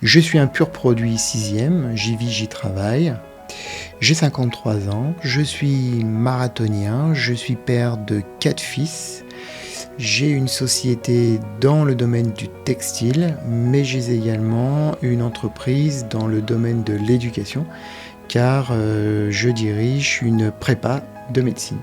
Je suis un pur produit sixième, j'y vis, j'y travaille. J'ai 53 ans, je suis marathonien, je suis père de 4 fils. J'ai une société dans le domaine du textile, mais j'ai également une entreprise dans le domaine de l'éducation, car je dirige une prépa de médecine.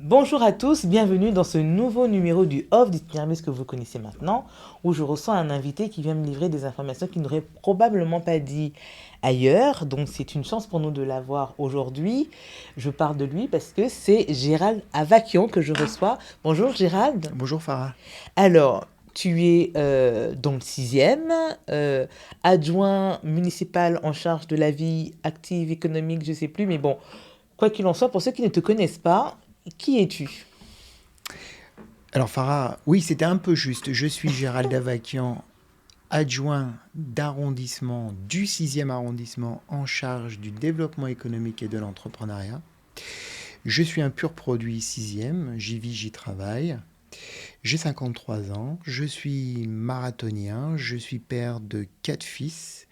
Bonjour à tous, bienvenue dans ce nouveau numéro du Off d'Itinermis que vous connaissez maintenant, où je reçois un invité qui vient me livrer des informations qu'il n'aurait probablement pas dit ailleurs. Donc c'est une chance pour nous de l'avoir aujourd'hui. Je parle de lui parce que c'est Gérald Avakian que je reçois. Bonjour Gérald. Bonjour Farah. Alors, tu es dans le sixième, adjoint municipal en charge de la vie active, économique, je ne sais plus, mais bon, quoi qu'il en soit, pour ceux qui ne te connaissent pas, qui es-tu ? Alors Farah, oui, c'était un peu juste. Je suis Gérald Avakian, adjoint d'arrondissement du 6e arrondissement en charge du développement économique et de l'entrepreneuriat. Je suis un pur produit 6e, j'y vis, j'y travaille. J'ai 53 ans, je suis marathonien, je suis père de 4 fils.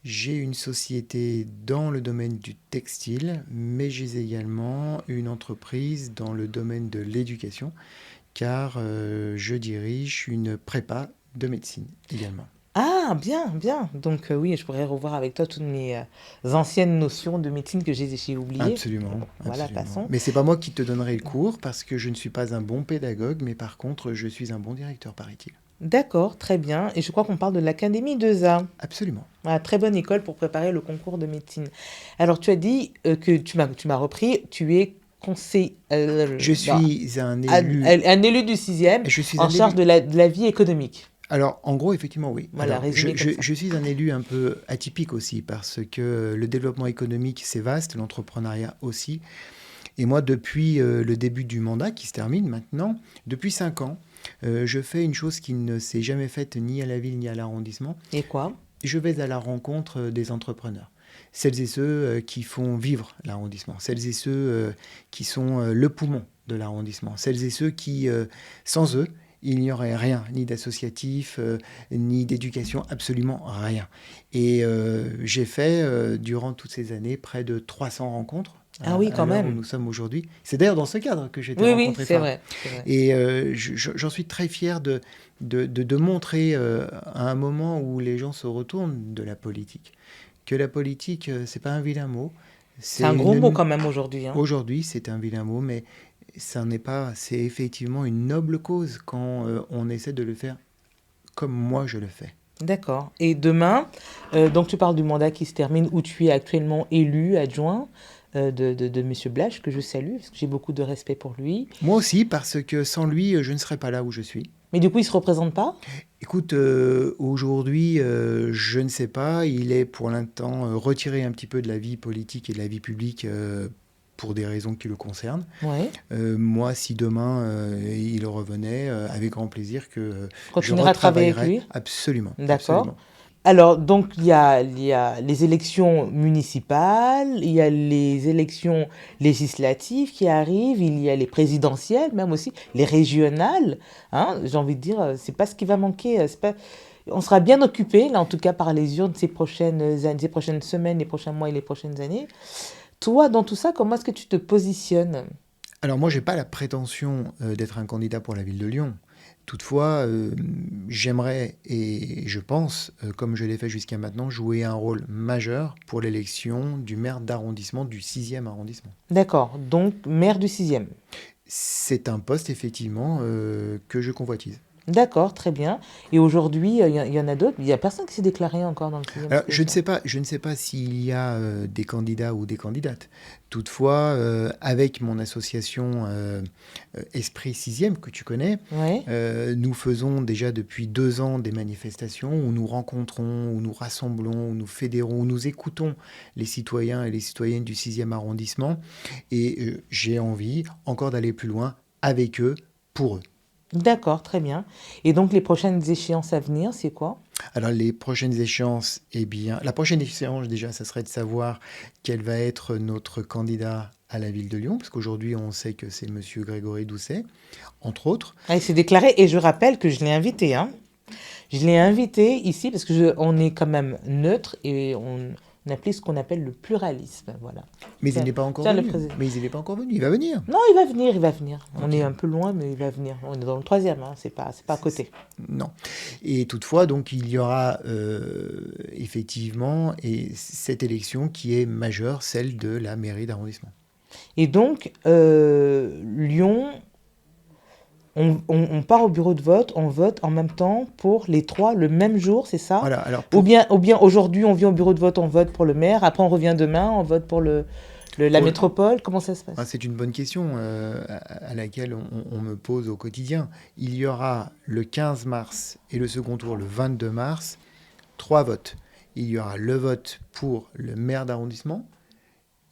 J'ai une société dans le domaine du textile, mais j'ai également une entreprise dans le domaine de l'éducation, car je dirige une prépa de médecine également. Ah, bien, bien. Donc oui, je pourrais revoir avec toi toutes mes anciennes notions de médecine que j'ai oubliées. Absolument, Bon, voilà, absolument. passons. Mais c'est pas moi qui te donnerai le cours parce que je ne suis pas un bon pédagogue, mais par contre, je suis un bon directeur, paraît-il. D'accord, très bien. Et je crois qu'on parle de l'Académie 2A. Absolument. Voilà, très bonne école pour préparer le concours de médecine. Alors, tu as dit que tu m'as repris, tu es conseiller... Je suis un élu. un élu du sixième Je suis en un charge élu. de la vie économique. Alors, en gros, effectivement, oui. Voilà, Alors, résumé comme ça. je suis un élu un peu atypique aussi parce que le développement économique, c'est vaste, l'entrepreneuriat aussi. Et moi, depuis le début du mandat, qui se termine maintenant, depuis 5 ans, je fais une chose qui ne s'est jamais faite ni à la ville ni à l'arrondissement. Et quoi ? Je vais à la rencontre des entrepreneurs. Celles et ceux qui font vivre l'arrondissement. Celles et ceux qui sont le poumon de l'arrondissement. Celles et ceux qui, sans eux, il n'y aurait rien, ni d'associatif, ni d'éducation, absolument rien. Et j'ai fait, durant toutes ces années, près de 300 rencontres. Ah oui, quand à l'heure où même. nous sommes aujourd'hui. C'est d'ailleurs dans ce cadre que j'ai été Oui, rencontré c'est Farah. vrai, c'est vrai. Et j'en suis très fier de montrer à un moment où les gens se retournent de la politique, que la politique, c'est pas un vilain mot. C'est un gros mot quand même aujourd'hui, hein. Aujourd'hui, c'est un vilain mot, mais ça n'est pas. C'est effectivement une noble cause quand on essaie de le faire comme moi je le fais. D'accord. Et demain, donc tu parles du mandat qui se termine où tu es actuellement élu adjoint de Monsieur Blache, que je salue, parce que j'ai beaucoup de respect pour lui. Moi aussi, parce que sans lui, je ne serais pas là où je suis. Mais du coup, il ne se représente pas ? Écoute, aujourd'hui, je ne sais pas. Il est pour l'instant retiré un petit peu de la vie politique et de la vie publique pour des raisons qui le concernent. Oui. Moi, si demain il revenait, avec grand plaisir que je Continuera à travailler avec retravaillerais. lui ? Absolument. D'accord. Absolument. Alors, donc, il y a les élections municipales, il y a les élections législatives qui arrivent, il y a les présidentielles, même aussi, les régionales. Hein, j'ai envie de dire, c'est pas ce qui va manquer. C'est pas... On sera bien occupé, là, en tout cas, par les urnes ces prochaines semaines, les prochains mois et les prochaines années. Toi, dans tout ça, comment est-ce que tu te positionnes ? Alors moi, j'ai pas la prétention d'être un candidat pour la ville de Lyon. Toutefois, j'aimerais et je pense, comme je l'ai fait jusqu'à maintenant, jouer un rôle majeur pour l'élection du maire d'arrondissement du 6e arrondissement. D'accord, donc maire du 6e. C'est un poste, effectivement, que je convoitise. D'accord, très bien. Et aujourd'hui, il y en a d'autres. Il n'y a personne qui s'est déclaré encore dans le 6e. Alors, je ne sais pas s'il y a des candidats ou des candidates. Toutefois, avec mon association Esprit 6e, que tu connais, Oui. nous faisons déjà depuis 2 ans des manifestations où nous rencontrons, où nous rassemblons, où nous fédérons, où nous écoutons les citoyens et les citoyennes du 6e arrondissement. Et j'ai envie encore d'aller plus loin avec eux, pour eux. D'accord, très bien. Et donc, les prochaines échéances à venir, c'est quoi ? Alors, les prochaines échéances, eh bien, la prochaine échéance, déjà, ça serait de savoir quel va être notre candidat à la ville de Lyon, parce qu'aujourd'hui, on sait que c'est Monsieur Grégory Doucet, entre autres. Ah, il s'est déclaré, et je rappelle que je l'ai invité, hein. Je l'ai invité ici parce que on est quand même neutre et on applique ce qu'on appelle le pluralisme. Voilà. Mais il Tiens, n'est pas encore tiens, le venu. président. Mais il n'est pas encore venu. Il va venir. Non, il va venir, il va venir. On Ok. est un peu loin, mais il va venir. On est dans le 3e, hein, c'est pas à côté. Non. Et toutefois, donc, il y aura effectivement cette élection qui est majeure, celle de la mairie d'arrondissement. Et donc, Lyon, on part au bureau de vote, on vote en même temps pour les 3 le même jour, c'est ça? Voilà. Alors, Ou bien aujourd'hui, on vient au bureau de vote, on vote pour le maire, après on revient demain, on vote pour la métropole. Comment ça se passe? c'est une bonne question à laquelle on me pose au quotidien. Il y aura le 15 mars et le second tour le 22 mars, 3 votes. Il y aura le vote pour le maire d'arrondissement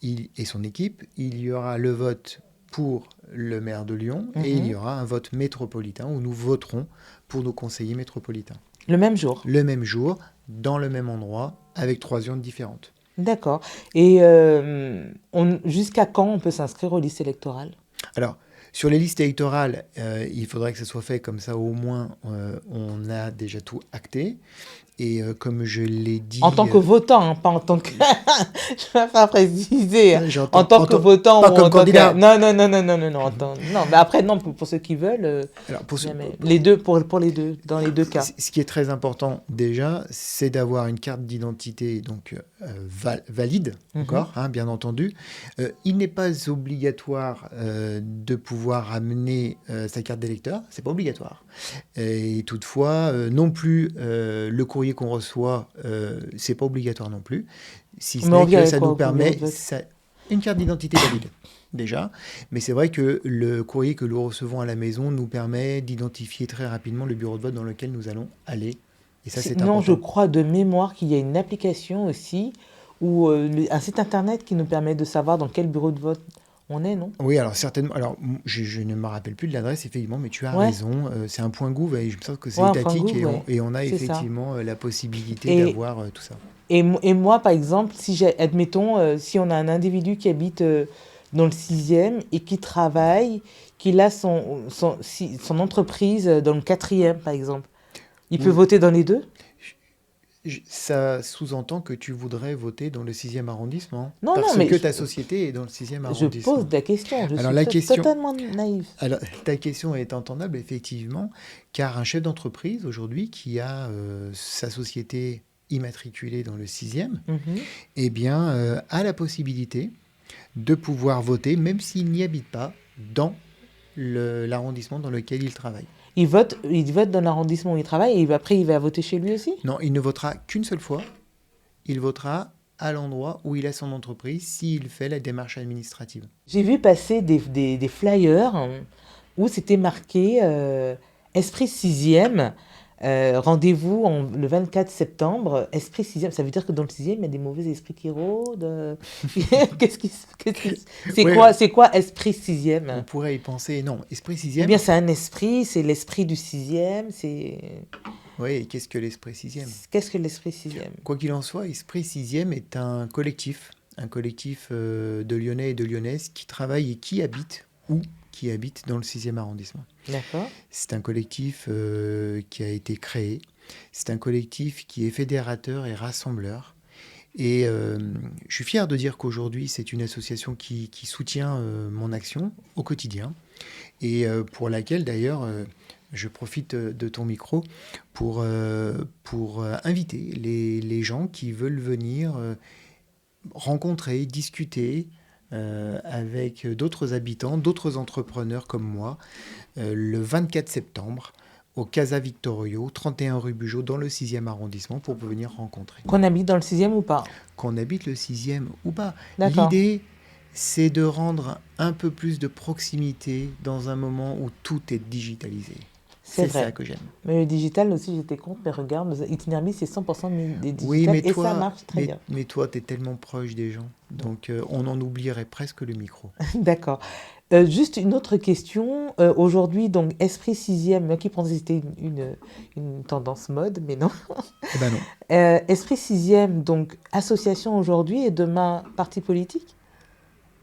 et son équipe. Il y aura le vote pour le maire de Lyon et il y aura un vote métropolitain où nous voterons pour nos conseillers métropolitains. Le même jour? Le même jour, dans le même endroit, avec 3 urnes différentes. D'accord. Et jusqu'à quand on peut s'inscrire aux listes électorales? Alors, sur les listes électorales, il faudrait que ça soit fait comme ça, au moins on a déjà tout acté. Et comme je l'ai dit... En tant que votant, hein, pas en tant que... Je ne vais pas préciser. J'entends- En tant que votant pas ou comme en tant candidat. que... Non. Non, mais après, non, pour ceux qui veulent, Alors, les deux, pour les deux, dans les deux cas. Ce qui est très important déjà, c'est d'avoir une carte d'identité donc valide, encore, hein, bien entendu. Il n'est pas obligatoire de pouvoir amener sa carte d'électeur, c'est pas obligatoire. Et toutefois, non plus le courrier qu'on reçoit, c'est pas obligatoire non plus. Si ce n'est que ça nous permet une carte d'identité valide. Déjà, mais c'est vrai que le courrier que nous recevons à la maison nous permet d'identifier très rapidement le bureau de vote dans lequel nous allons aller. Et ça, c'est important. Non, je crois de mémoire qu'il y a une application aussi, ou un site internet qui nous permet de savoir dans quel bureau de vote on est, non? Oui, alors certainement. Alors, je ne me rappelle plus de l'adresse, effectivement, mais tu as raison. C'est un point gouv, et je pense que c'est étatique, et on a effectivement la possibilité d'avoir tout ça. Et moi, par exemple, admettons, si on a un individu qui habite dans le 6e et qui travaille, qu'il a son entreprise dans le 4e, par exemple, il peut voter dans les deux? Ça sous-entend que tu voudrais voter dans le 6e arrondissement. Non, parce mais que ta société est dans le 6e arrondissement. Je pose la question. Je suis totalement naïve. Alors, ta question est entendable, effectivement, car un chef d'entreprise, aujourd'hui, qui a sa société immatriculée dans le 6e, eh bien, a la possibilité de pouvoir voter, même s'il n'y habite pas, dans l'arrondissement dans lequel il travaille. Il vote dans l'arrondissement où il travaille et après il va voter chez lui aussi? Non, il ne votera qu'une seule fois. Il votera à l'endroit où il a son entreprise s'il fait la démarche administrative. J'ai vu passer des flyers où c'était marqué Esprit 6e, rendez-vous le 24 septembre, Esprit 6e. Ça veut dire que dans le 6e, il y a des mauvais esprits qui rôdent. C'est quoi Esprit 6e? On pourrait y penser, non, Esprit 6e... Ou bien c'est un esprit, c'est l'esprit du 6e, Oui, et qu'est-ce que l'Esprit 6e? Qu'est-ce que l'Esprit 6e? Quoi qu'il en soit, Esprit 6e est un collectif de Lyonnais et de Lyonnaises qui travaillent et qui habitent dans le 6e arrondissement. D'accord. C'est un collectif qui a été créé. C'est un collectif qui est fédérateur et rassembleur. Et je suis fier de dire qu'aujourd'hui, c'est une association qui soutient mon action au quotidien et pour laquelle, d'ailleurs, je profite de ton micro pour inviter les gens qui veulent venir rencontrer, discuter avec d'autres habitants, d'autres entrepreneurs comme moi, le 24 septembre, au Casa Victorio, 31 rue Bugeaud, dans le 6e arrondissement, pour venir rencontrer. Qu'on habite dans le 6e ou pas? Qu'on habite le 6e ou pas. D'accord. L'idée, c'est de rendre un peu plus de proximité dans un moment où tout est digitalisé. C'est ça que j'aime. Mais le digital aussi, j'étais contre, mais regarde, Itinermi, c'est 100% des digital, oui, mais et ça marche très bien. Mais toi, tu es tellement proche des gens, donc on en oublierait presque le micro. D'accord. Juste une autre question. Aujourd'hui, donc, Esprit 6e, moi qui pensais que c'était une tendance mode, mais non. Eh ben non. Esprit 6e, donc, association aujourd'hui et demain, parti politique?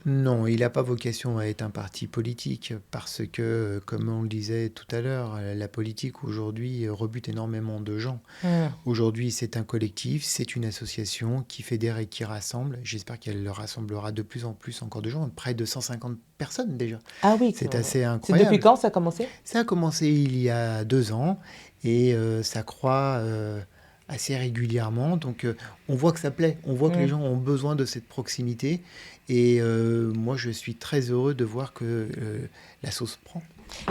Non, il n'a pas vocation à être un parti politique parce que, comme on le disait tout à l'heure, la politique aujourd'hui rebute énormément de gens. Hmm. Aujourd'hui, c'est un collectif, c'est une association qui fédère et qui rassemble. J'espère qu'elle rassemblera de plus en plus encore de gens, près de 150 personnes déjà. Ah oui, C'est assez c'est depuis incroyable. quand ça a commencé? Ça a commencé il y a 2 ans et ça croît assez régulièrement. Donc on voit que ça plaît, on voit que les Hmm. gens ont besoin de cette proximité. Et moi, je suis très heureux de voir que la sauce prend.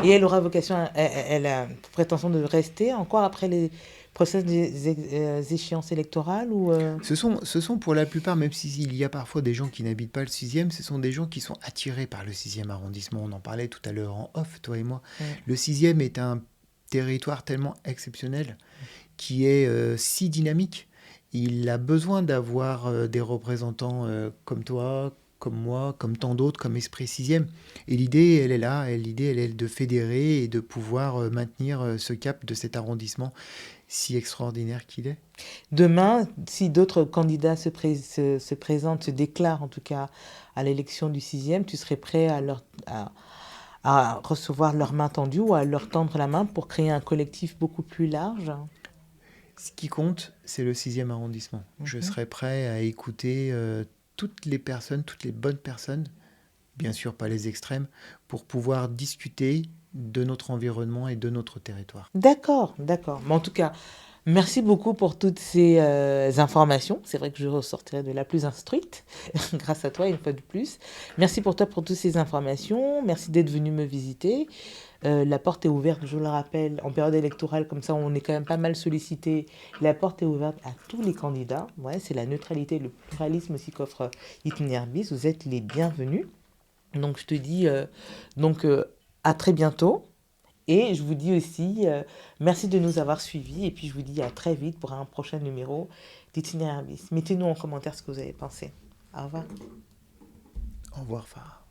Et elle aura vocation, elle a prétention de rester encore après les process des échéances électorales ou Ce sont pour la plupart, même s'il y a parfois des gens qui n'habitent pas le sixième, ce sont des gens qui sont attirés par le sixième arrondissement. On en parlait tout à l'heure en off, toi et moi. Hmm. Le sixième est un territoire tellement exceptionnel qui est si dynamique. Il a besoin d'avoir des représentants comme toi, comme moi, comme tant d'autres, comme Esprit Sixième. Et l'idée, elle est là. Et l'idée, elle est de fédérer et de pouvoir maintenir ce cap de cet arrondissement si extraordinaire qu'il est. Demain, si d'autres candidats se présentent, se déclarent en tout cas à l'élection du sixième, tu serais prêt à recevoir leur main tendue ou à leur tendre la main pour créer un collectif beaucoup plus large? Ce qui compte, c'est le sixième arrondissement. Je Mhm. serai prêt à écouter toutes les personnes, toutes les bonnes personnes, bien sûr pas les extrêmes, pour pouvoir discuter de notre environnement et de notre territoire. D'accord, d'accord. Mais en tout cas, merci beaucoup pour toutes ces informations. C'est vrai que je ressortirai de la plus instruite grâce à toi une fois de plus. Merci pour toi pour toutes ces informations. Merci d'être venu me visiter. La porte est ouverte, je le rappelle, en période électorale, comme ça on est quand même pas mal sollicité. La porte est ouverte à tous les candidats. Ouais, c'est la neutralité et le pluralisme aussi qu'offre Itinéraire Bis. Vous êtes les bienvenus. Donc je te dis à très bientôt. Et je vous dis aussi merci de nous avoir suivis. Et puis je vous dis à très vite pour un prochain numéro d'Itinéraire Bis. Mettez-nous en commentaire ce que vous avez pensé. Au revoir. Au revoir, Farah.